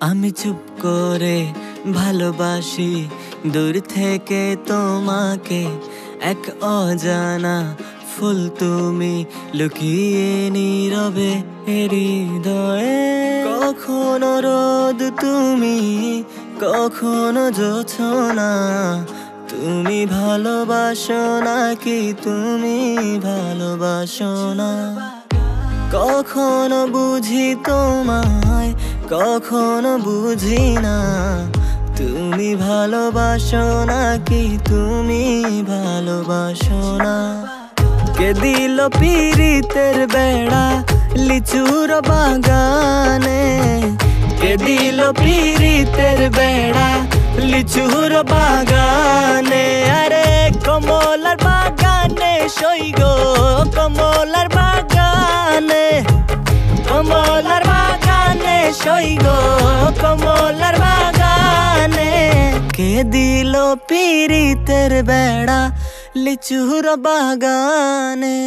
আমি চুপ করে ভালোবাসি দূর থেকে তোমাকে, এক অজানা ফুল তুমি লুকিয়ে নীরবে হৃদয়ে। কখনো রোদ তুমি, কখনো জোছনা, তুমি ভালোবাসো নাকি তুমি ভালোবাসো না? কখনো বুঝি তোমায়, কখনো বুঝি না, তুমি ভালোবাসো নাকি তুমি ভালোবাসো না? কে দিল পিরিতের বেড়া লিচুর বাগানে, কে দিল পিরিতের বেড়া লিচুর বাগানে? আরে কমলার বাগানে সইগো, কমলার বাগানে, কমলার বাগানে সইগো, কমলার বাগানে। কে দিল পিরিতের বেড়া লিচুর বাগানে?